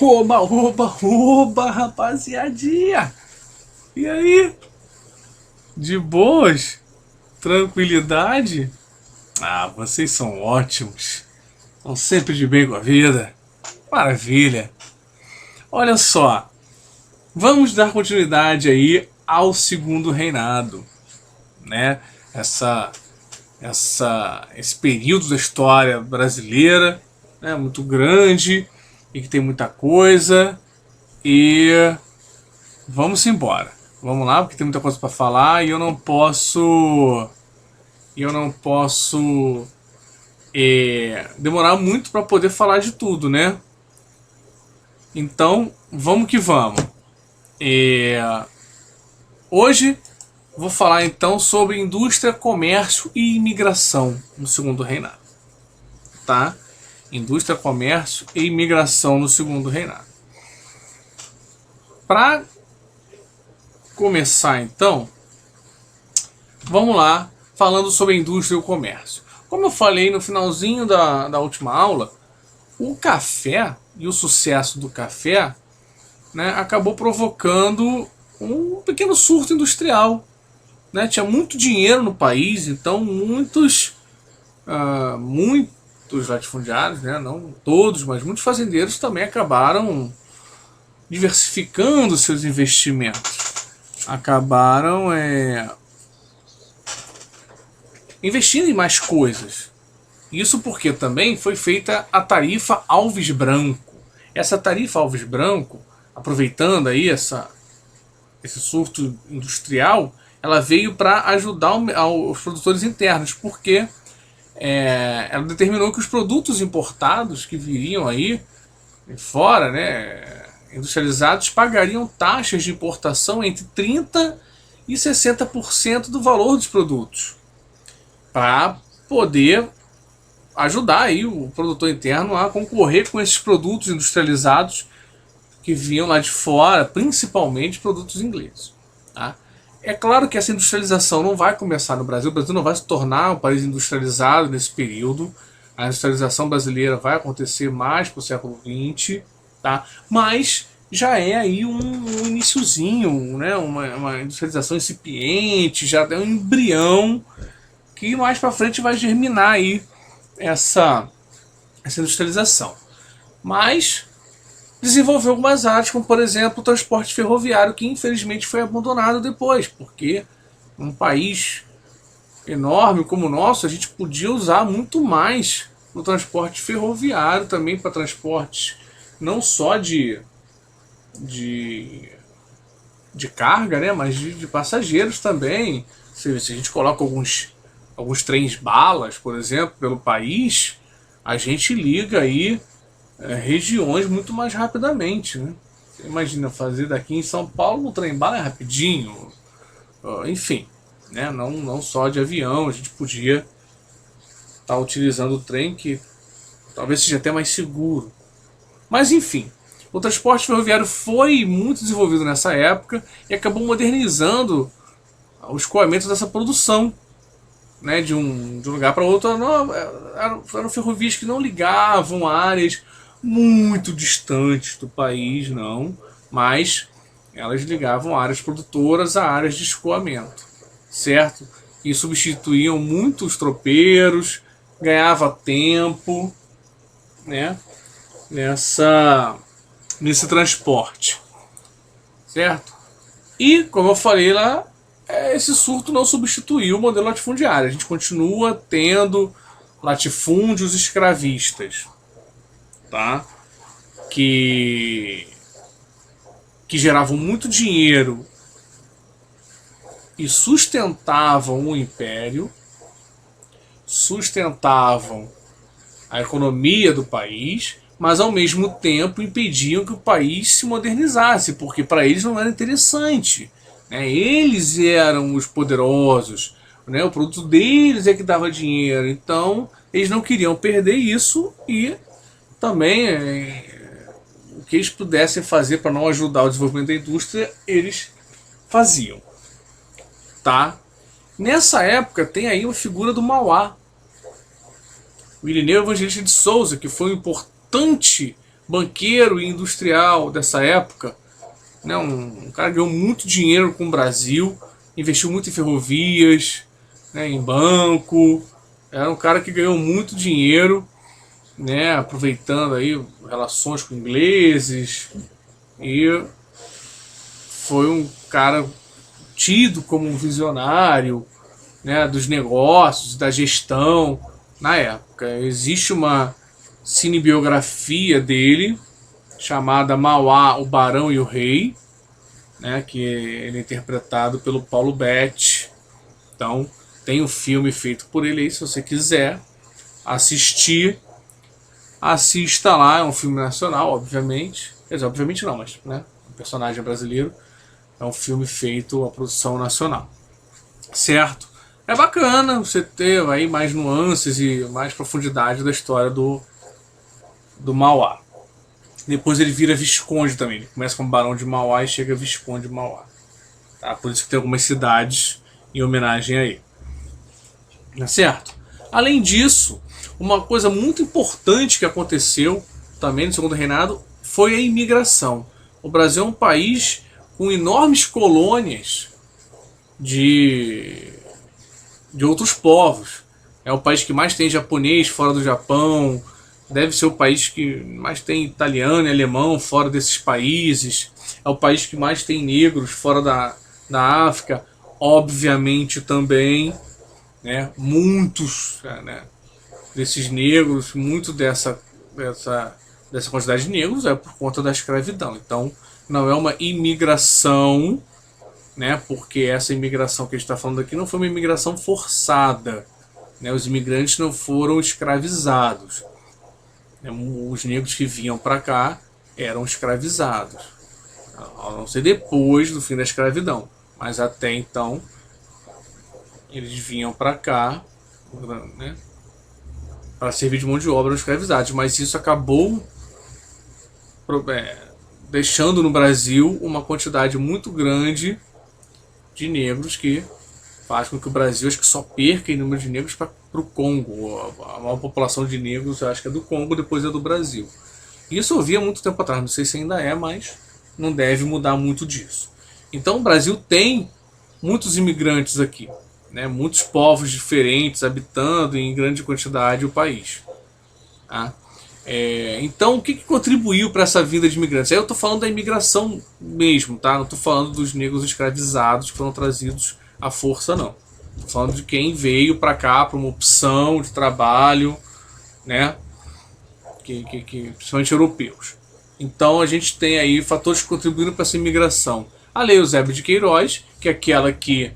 Oba, oba, oba, rapaziadinha! E aí? De boas? Tranquilidade? Ah, vocês são ótimos. Estão sempre de bem com a vida. Maravilha. Olha só, vamos dar continuidade aí ao segundo reinado, né? Essa, esse período da história brasileira, né? Muito grande e que tem muita coisa. E vamos embora. Vamos lá, porque tem muita coisa para falar e eu não posso. Demorar muito para poder falar de tudo, né? Então, vamos que vamos. Hoje vou falar então sobre indústria, comércio e imigração no segundo reinado, tá? Indústria, comércio e imigração no segundo reinado. Para começar então, vamos lá falando sobre a indústria e o comércio. Como eu falei no finalzinho da última aula, o café e o sucesso do café, né, acabou provocando um pequeno surto industrial. Né? Tinha muito dinheiro no país, então muitos latifundiários, né, não todos, mas muitos fazendeiros também acabaram diversificando seus investimentos. Acabaram investindo em mais coisas. Isso porque também foi feita a tarifa Alves Branco. Essa tarifa Alves Branco, aproveitando aí esse surto industrial, ela veio para ajudar os produtores internos, porque ela determinou que os produtos importados que viriam aí de fora, né, industrializados, pagariam taxas de importação entre 30% e 60% do valor dos produtos, para poder ajudar aí o produtor interno a concorrer com esses produtos industrializados que vinham lá de fora, principalmente produtos ingleses. Tá? É claro que essa industrialização não vai começar no Brasil. O Brasil não vai se tornar um país industrializado nesse período. A industrialização brasileira vai acontecer mais para o século XX, tá? Mas já é aí um iniciozinho, né? Uma industrialização incipiente, já é um embrião que mais para frente vai germinar aí essa industrialização. Mas desenvolveu algumas áreas, como por exemplo o transporte ferroviário, que infelizmente foi abandonado depois, porque um país enorme como o nosso, a gente podia usar muito mais o transporte ferroviário também, para transportes não só de carga, né, mas de passageiros também. Se a gente coloca alguns trens balas, por exemplo, pelo país, a gente liga aí regiões muito mais rapidamente, né? Você imagina fazer daqui em São Paulo no trem bala é rapidinho, enfim, né? Não só de avião, a gente podia estar utilizando o trem, que talvez seja até mais seguro. Mas enfim, o transporte ferroviário foi muito desenvolvido nessa época e acabou modernizando o escoamento dessa produção, né, de um lugar para outro. Eram ferrovias que não ligavam áreas muito distantes do país, não, mas elas ligavam áreas produtoras a áreas de escoamento, certo? E substituíam muitos tropeiros, ganhava tempo, né, nesse transporte, certo? E, como eu falei lá, esse surto não substituiu o modelo latifundiário. A gente continua tendo latifúndios escravistas, tá? Que geravam muito dinheiro e sustentavam o império, sustentavam a economia do país, mas ao mesmo tempo impediam que o país se modernizasse, porque para eles não era interessante, né? Eles eram os poderosos, né? O produto deles é que dava dinheiro, então eles não queriam perder isso e também o que eles pudessem fazer para não ajudar o desenvolvimento da indústria, eles faziam, tá? Nessa época tem aí uma figura do Mauá, o Irineu Evangelista de Souza, que foi um importante banqueiro e industrial dessa época, né? Um cara que ganhou muito dinheiro com o Brasil, investiu muito em ferrovias, né? Em banco. Era um cara que ganhou muito dinheiro, né? Aproveitando aí relações com ingleses, e foi um cara tido como um visionário, né? Dos negócios, da gestão na época. Existe uma cinebiografia dele chamada Mauá, o Barão e o Rei, né, que ele é interpretado pelo Paulo Betti. Então tem um filme feito por ele aí, se você quiser assistir, assista lá. É um filme nacional, obviamente. Quer dizer, obviamente não, mas né, um personagem brasileiro. É um filme feito a produção nacional, certo? É bacana você ter aí mais nuances e mais profundidade da história do Mauá. Depois ele vira Visconde também. Ele começa como Barão de Mauá e chega a Visconde de Mauá. Tá? Por isso que tem algumas cidades em homenagem a ele. Tá certo? Além disso, uma coisa muito importante que aconteceu também no segundo reinado foi a imigração. O Brasil é um país com enormes colônias de outros povos. É o país que mais tem japonês fora do Japão. Deve ser o país que mais tem italiano e alemão fora desses países. É o país que mais tem negros fora da África. Obviamente também, né, muitos, né, desses negros, muito dessa quantidade de negros é por conta da escravidão. Então não é uma imigração, né, porque essa imigração que a gente está falando aqui não foi uma imigração forçada. Né, os imigrantes não foram escravizados. Os negros que vinham para cá eram escravizados, a não ser depois do fim da escravidão, mas até então eles vinham para cá, né, para servir de mão de obra escravizados. Mas isso acabou deixando no Brasil uma quantidade muito grande de negros, que faz com que o Brasil acho que só perca em número de negros para o Congo. A maior população de negros acho que é do Congo, depois é do Brasil. Isso eu vi há muito tempo atrás, não sei se ainda é, mas não deve mudar muito disso. Então o Brasil tem muitos imigrantes aqui, né? Muitos povos diferentes habitando em grande quantidade o país. Tá? Então o que contribuiu para essa vinda de imigrantes? Aí eu estou falando da imigração mesmo, tá? Não estou falando dos negros escravizados que foram trazidos à força, não. Estou falando de quem veio para cá por uma opção de trabalho, né? Principalmente europeus. Então a gente tem aí fatores que contribuíram para essa imigração. A Lei Eusébio de Queiroz, que é aquela que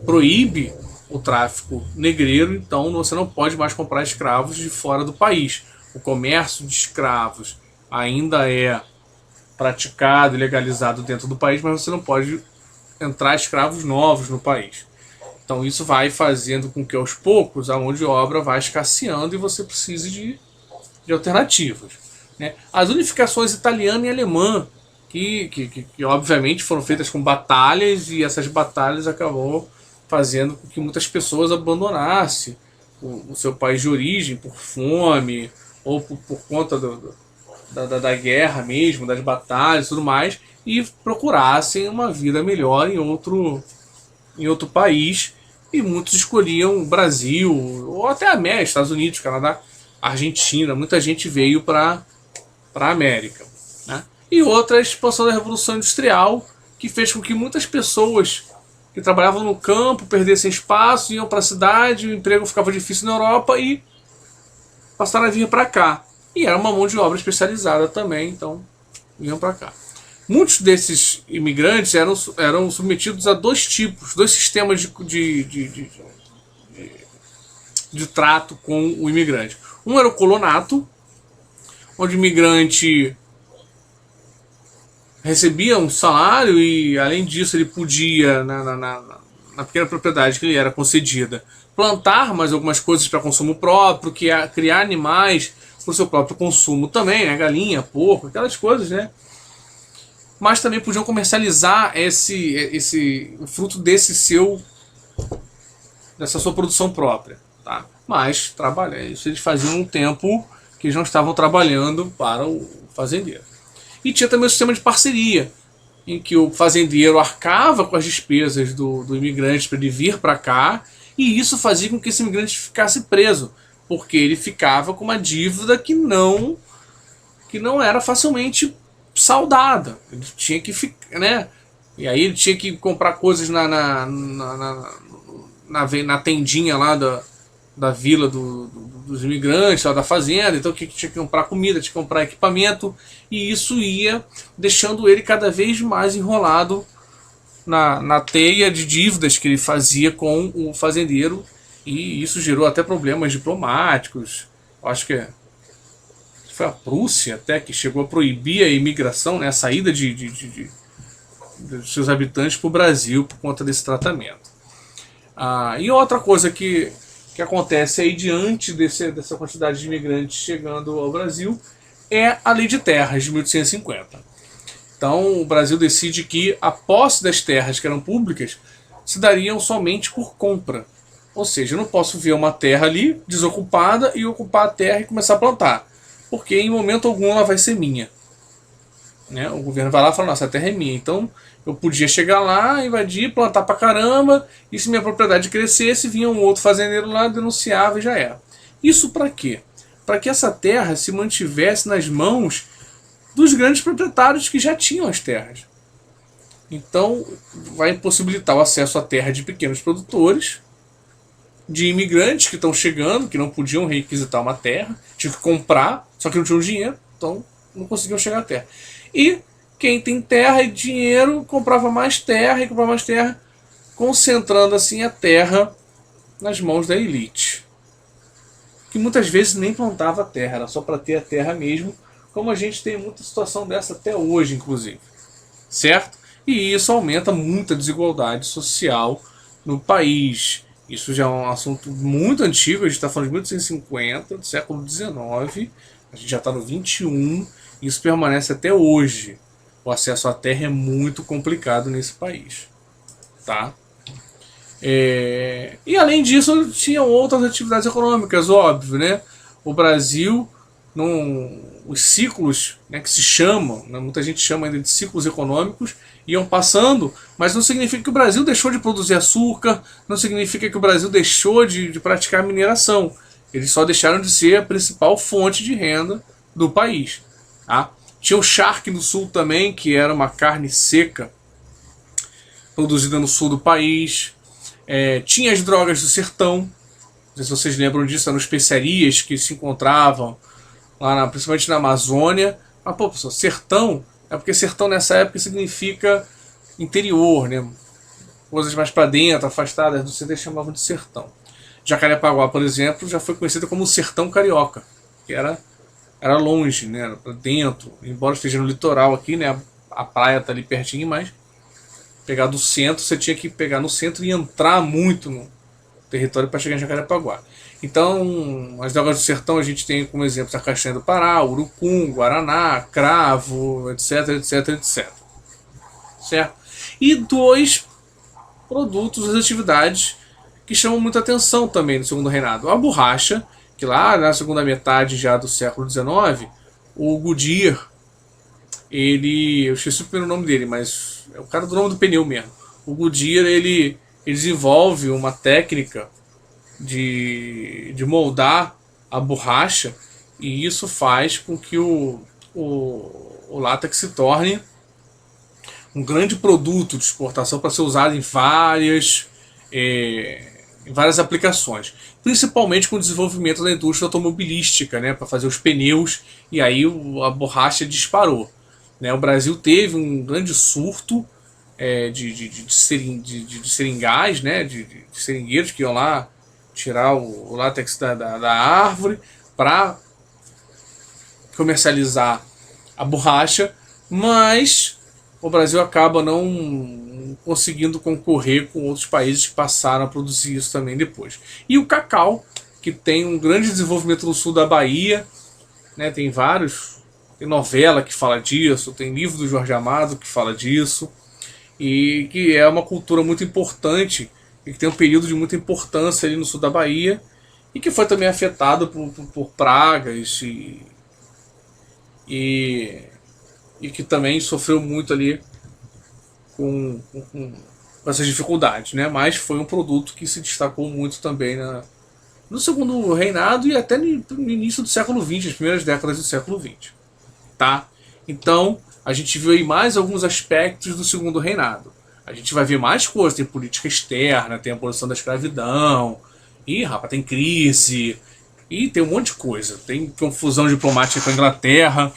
proíbe o tráfico negreiro, então você não pode mais comprar escravos de fora do país. O comércio de escravos ainda é praticado e legalizado dentro do país, mas você não pode entrar escravos novos no país. Então isso vai fazendo com que aos poucos a mão de obra vá escasseando e você precise de alternativas. Né? As unificações italiana e alemã, que obviamente foram feitas com batalhas, e essas batalhas acabou fazendo com que muitas pessoas abandonassem o seu país de origem por fome ou por conta da guerra mesmo, das batalhas e tudo mais, e procurassem uma vida melhor em outro país. E muitos escolhiam o Brasil, ou até a América, Estados Unidos, Canadá, Argentina. Muita gente veio para a América. Né? E outra, a expansão da Revolução Industrial, que fez com que muitas pessoas que trabalhavam no campo perdessem espaço, iam para a cidade, o emprego ficava difícil na Europa e passaram a vir para cá. E era uma mão de obra especializada também, então vinham para cá. Muitos desses imigrantes eram submetidos a dois sistemas de trato com o imigrante. Um era o colonato, onde o imigrante recebia um salário e, além disso, ele podia, na pequena propriedade que lhe era concedida, plantar mais algumas coisas para consumo próprio, criar animais para o seu próprio consumo também, né? Galinha, porco, aquelas coisas, né? Mas também podiam comercializar o fruto dessa sua produção própria. Tá? Mas isso eles faziam um tempo que eles não estavam trabalhando para o fazendeiro. E tinha também o sistema de parceria, em que o fazendeiro arcava com as despesas do imigrante para ele vir para cá, e isso fazia com que esse imigrante ficasse preso, porque ele ficava com uma dívida que não era facilmente saldada. Ele tinha que ficar, né? E aí ele tinha que comprar coisas na tendinha lá da vila dos imigrantes, lá da fazenda. Então tinha que comprar comida, tinha que comprar equipamento, e isso ia deixando ele cada vez mais enrolado na teia de dívidas que ele fazia com o fazendeiro, e isso gerou até problemas diplomáticos. Eu acho que foi a Prússia até que chegou a proibir a imigração, né, a saída de seus habitantes para o Brasil por conta desse tratamento. E outra coisa que acontece aí diante dessa quantidade de imigrantes chegando ao Brasil é a Lei de Terras de 1850. Então o Brasil decide que a posse das terras que eram públicas se dariam somente por compra. Ou seja, eu não posso ver uma terra ali desocupada e ocupar a terra e começar a plantar, porque em momento algum ela vai ser minha. Né? O governo vai lá e fala, nossa, a terra é minha. Então eu podia chegar lá, invadir, plantar pra caramba, e se minha propriedade crescesse, vinha um outro fazendeiro lá, denunciava e já era. Isso para quê? Para que essa terra se mantivesse nas mãos dos grandes proprietários que já tinham as terras. Então vai impossibilitar o acesso à terra de pequenos produtores, de imigrantes que estão chegando, que não podiam requisitar uma terra, tinham que comprar, só que não tinham dinheiro, então não conseguiam chegar à terra. E quem tem terra e dinheiro comprava mais terra, concentrando assim a terra nas mãos da elite, que muitas vezes nem plantava terra, era só para ter a terra mesmo, como a gente tem muita situação dessa até hoje, inclusive. Certo? E isso aumenta muito a desigualdade social no país. Isso já é um assunto muito antigo, a gente está falando de 1850, do século XIX, a gente já está no XXI, e isso permanece até hoje. O acesso à terra é muito complicado nesse país. Tá? E além disso, tinham outras atividades econômicas, óbvio, né? O Brasil, os ciclos, né, que se chamam, né, muita gente chama ainda de ciclos econômicos, iam passando, mas não significa que o Brasil deixou de produzir açúcar, não significa que o Brasil deixou de praticar mineração. Eles só deixaram de ser a principal fonte de renda do país. Tá? Tinha o charque no sul também, que era uma carne seca produzida no sul do país. Tinha as drogas do sertão, não sei se vocês lembram disso, eram especiarias que se encontravam lá principalmente na Amazônia. Mas, pô, pessoal, sertão é porque sertão nessa época significa interior, né? Coisas mais para dentro, afastadas do centro, eles chamavam de sertão. Jacarepaguá, por exemplo, já foi conhecido como sertão carioca, que era longe, né? Era para dentro, embora esteja no litoral aqui, né? A praia tá ali pertinho, mas pegar do centro, você tinha que pegar no centro e entrar muito no território para chegar em Jacarepaguá. Então, as drogas do sertão a gente tem como exemplo a castanha do Pará, urucum, guaraná, cravo, etc, etc, etc. Certo? E dois produtos, as atividades que chamam muita atenção também no segundo reinado. A borracha, que lá na segunda metade já do século XIX, o Goodyear, eu esqueci o primeiro nome dele, mas é o cara do nome do pneu mesmo. O Goodyear, ele desenvolve uma técnica de moldar a borracha, e isso faz com que o látex se torne um grande produto de exportação para ser usado em várias aplicações, principalmente com o desenvolvimento da indústria automobilística, né, para fazer os pneus, e aí a borracha disparou. Né, o Brasil teve um grande surto de seringais, né, de seringueiros que iam lá tirar o látex da árvore para comercializar a borracha, mas o Brasil acaba não conseguindo concorrer com outros países que passaram a produzir isso também depois. E o cacau, que tem um grande desenvolvimento no sul da Bahia, né, tem novela que fala disso, tem livro do Jorge Amado que fala disso, e que é uma cultura muito importante e que tem um período de muita importância ali no sul da Bahia, e que foi também afetado por pragas e, e que também sofreu muito ali com essas dificuldades, né? Mas foi um produto que se destacou muito também no segundo reinado e até no início do século XX, as primeiras décadas do século XX, tá? Então, a gente viu aí mais alguns aspectos do segundo reinado. A gente vai ver mais coisas, tem política externa, tem a abolição da escravidão, e rapaz, tem crise, e tem um monte de coisa. Tem confusão diplomática com a Inglaterra.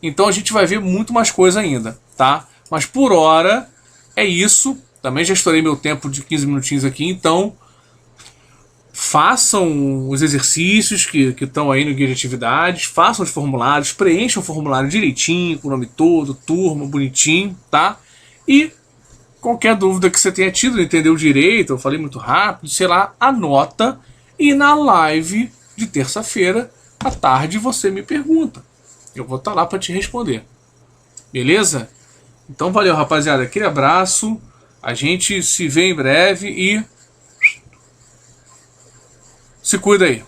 Então a gente vai ver muito mais coisa ainda, tá? Mas por hora é isso. Também já estourei meu tempo de 15 minutinhos aqui, então façam os exercícios que estão aí no guia de atividades, façam os formulários, preencham o formulário direitinho, com o nome todo, turma, bonitinho, tá? E qualquer dúvida que você tenha tido, não entendeu direito, eu falei muito rápido, sei lá, anota e na live de terça-feira à tarde você me pergunta. Eu vou estar lá para te responder. Beleza? Então valeu, rapaziada. Aquele abraço. A gente se vê em breve e se cuida aí.